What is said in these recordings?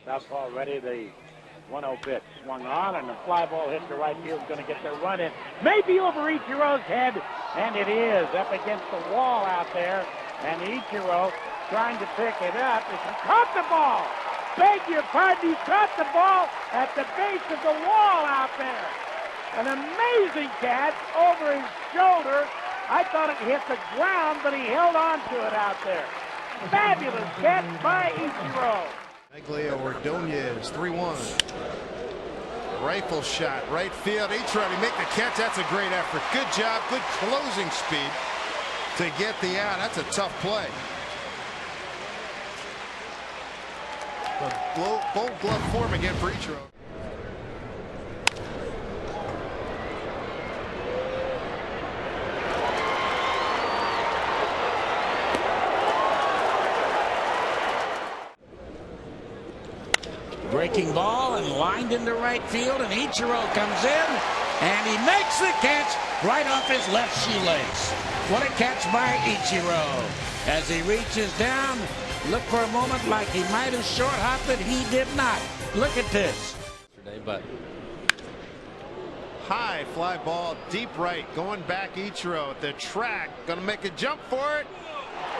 Southpaw ready, the 1-0 pitch swung on, and the fly ball hit the right field. Going to get their run in. Maybe over Ichiro's head, and it is up against the wall out there. And Ichiro trying to pick it up. He caught the ball. Beg your pardon, he caught the ball at the base of the wall out there. An amazing catch over his shoulder. I thought it hit the ground, but he held on to it out there. Fabulous catch by Ichiro. Ordonez, 3-1. Rifle shot, right field. Ichiro to make the catch. That's a great effort. Good job. Good closing speed to get the out. That's a tough play. Gold glove form again for Ichiro. Breaking ball and lined into right field, and Ichiro comes in and he makes the catch right off his left shoelace. What a catch by Ichiro. As he reaches down, look for a moment like he might have short hopped it. He did not. Look at this. But high fly ball, deep right, going back. Ichiro at the track, gonna make a jump for it.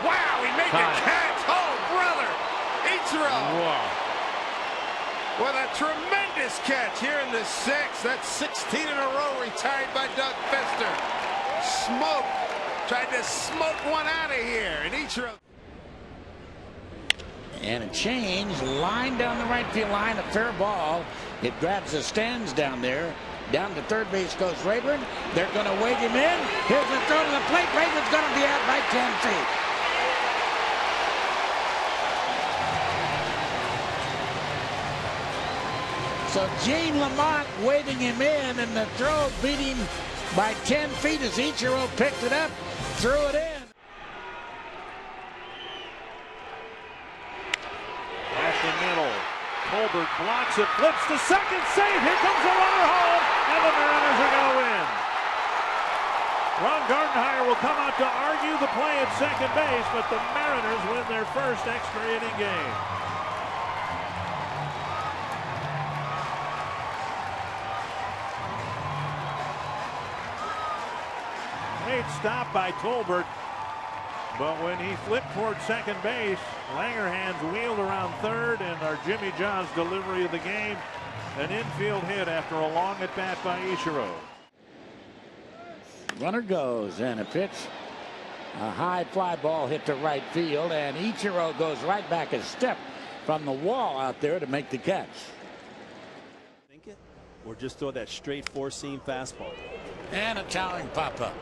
Wow, he made the catch. Oh, brother, Ichiro. Wow. What a tremendous catch here in the sixth. That's 16 in a row retired by Doug Fister. Smoke. Tried to smoke one out of here. And Ichiro. And a change. Line down the right field line. A fair ball. It grabs the stands down there. Down to third base goes Rayburn. They're going to wade him in. Here's the throw to the plate. Rayburn's going to be out by 10 feet. So Gene Lamont waving him in, and the throw beat him by 10 feet as Ichiro picked it up, threw it in. Off the middle. Colbert blocks it, flips to second, safe. Here comes the runner home, and the Mariners are going to win. Ron Gardenhire will come out to argue the play at second base, but the Mariners win their first extra inning game. Great stop by Tolbert, but when he flipped toward second base, Langerhans wheeled around third, and our Jimmy John's delivery of the game, an infield hit after a long at bat by Ichiro. Runner goes, and a pitch, a high fly ball hit to right field, and Ichiro goes right back a step from the wall out there to make the catch. Think it, or just throw that straight four-seam fastball. And a towering pop-up.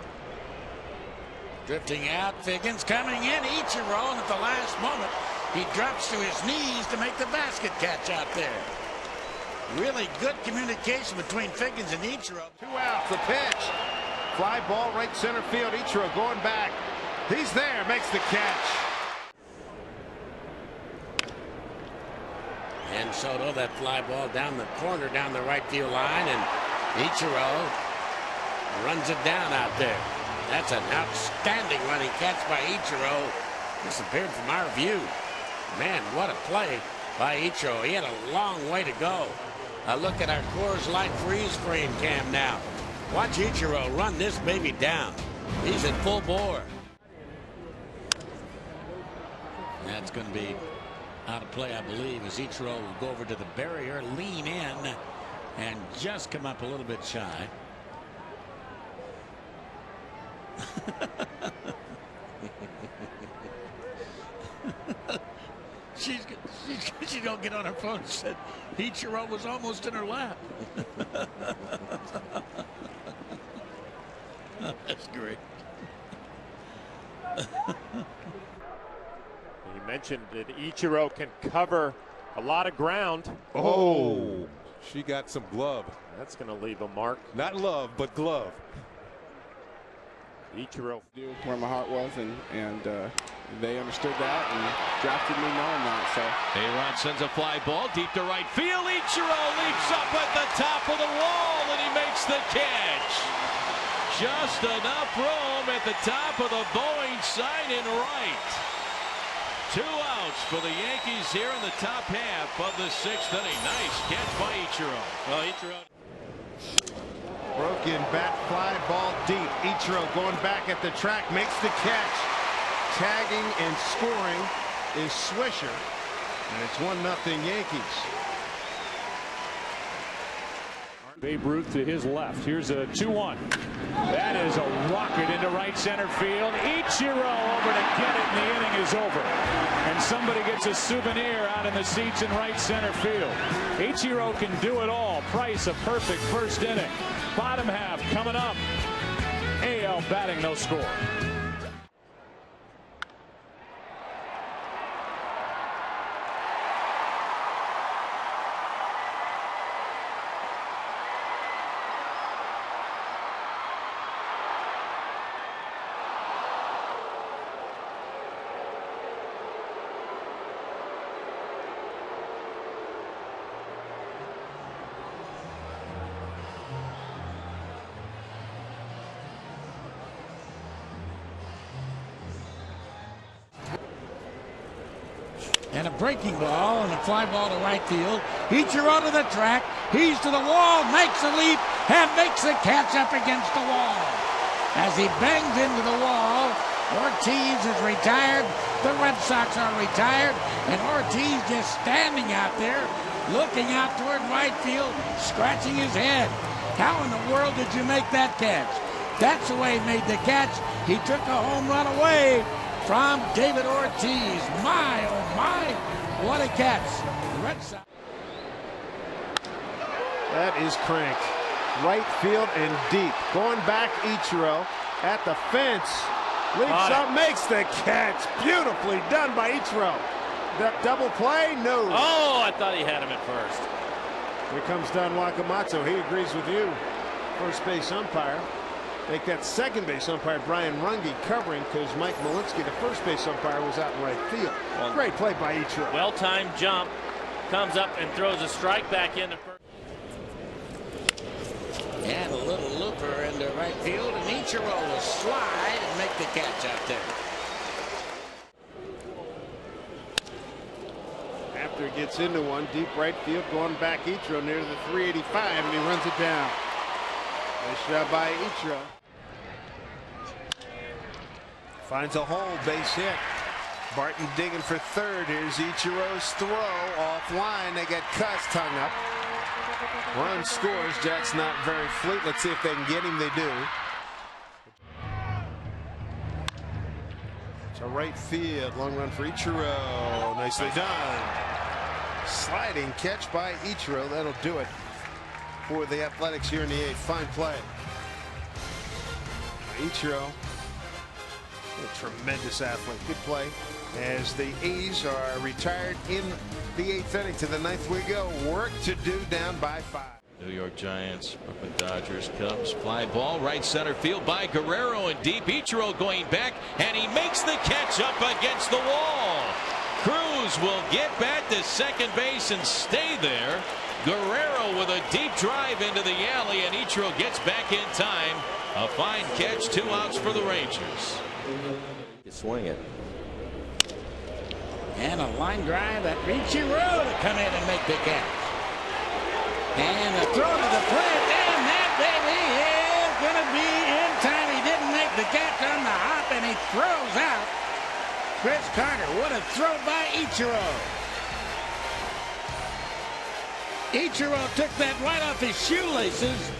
Drifting out, Figgins coming in, Ichiro, and at the last moment, he drops to his knees to make the basket catch out there. Really good communication between Figgins and Ichiro. 2 outs, the pitch. Fly ball right center field. Ichiro going back. He's there, makes the catch. And Soto, that fly ball down the corner, down the right field line, and Ichiro runs it down out there. That's an outstanding running catch by Ichiro. Disappeared from our view. Man, what a play by Ichiro. He had a long way to go. Look at our Coors Light freeze frame cam now. Watch Ichiro run this baby down. He's at full bore. That's going to be out of play, I believe, as Ichiro will go over to the barrier, lean in, and just come up a little bit shy. She's gonna get on her phone and said Ichiro was almost in her lap. That's great. He mentioned that Ichiro can cover a lot of ground. Oh, she got some glove. That's going to leave a mark. Not love, but glove. Ichiro knew where my heart was, and they understood that and drafted me knowing that. So A-Rod sends a fly ball deep to right field. Ichiro leaps up at the top of the wall, and he makes the catch. Just enough room at the top of the Boeing sign in right. 2 outs for the Yankees here in the top half of the 6th inning. Nice catch by Ichiro. Well, Ichiro. Broken bat fly ball deep. Ichiro going back at the track, makes the catch. Tagging and scoring is Swisher, and it's 1-0 Yankees. Babe Ruth to his left. Here's a 2-1. That is a rocket into right center field. Ichiro over to get it, and the inning is over. And somebody gets a souvenir out in the seats in right center field. Ichiro can do it all. Price a perfect first inning. Bottom half coming up. AL batting, no score. And a breaking ball and a fly ball to right field. Ichiro to the track. He's to the wall, makes a leap, and makes the catch up against the wall. As he bangs into the wall, Ortiz is retired. The Red Sox are retired. And Ortiz just standing out there, looking out toward right field, scratching his head. How in the world did you make that catch? That's the way he made the catch. He took a home run away from David Ortiz. My, oh my, what a catch. The Red Sox. That is cranked. Right field and deep. Going back, Ichiro at the fence. Leaps up, makes the catch. Beautifully done by Ichiro. That double play? No. Oh, I thought he had him at first. Here comes Don Wakamatsu. He agrees with you. First base umpire. Make that second base umpire Brian Runge covering because Mike Malinsky, the first base umpire, was out in right field. Great play by Ichiro. Well-timed jump. Comes up and throws a strike back into first. And a little looper into right field, and Ichiro will slide and make the catch out there. After he gets into one, deep right field, going back Ichiro near the 385, and he runs it down. Nice job by Ichiro. Finds a hole, base hit. Barton digging for third. Here's Ichiro's throw offline. They get Cust hung up. Run scores. Jack's not very fleet. Let's see if they can get him. They do. To right field. Long run for Ichiro. Nicely done. Sliding catch by Ichiro. That'll do it for the Athletics here in the 8th. Fine play. Ichiro, a tremendous athlete. Good play as the A's are retired in the 8th inning. To the 9th we go. Work to do, down by 5. New York Giants, Brooklyn Dodgers, Cubs. Fly ball, right center field by Guerrero and deep. Ichiro going back, and he makes the catch up against the wall. Cruz will get back to second base and stay there. Guerrero with a deep drive into the alley, and Ichiro gets back in time. A fine catch, 2 outs for the Rangers. You swing it. And a line drive at Ichiro to come in and make the catch. And a throw to the plate, and that baby is going to be in time. He didn't make the catch on the hop, and he throws out Chris Carter. What a throw by Ichiro. Ichiro took that right off his shoelaces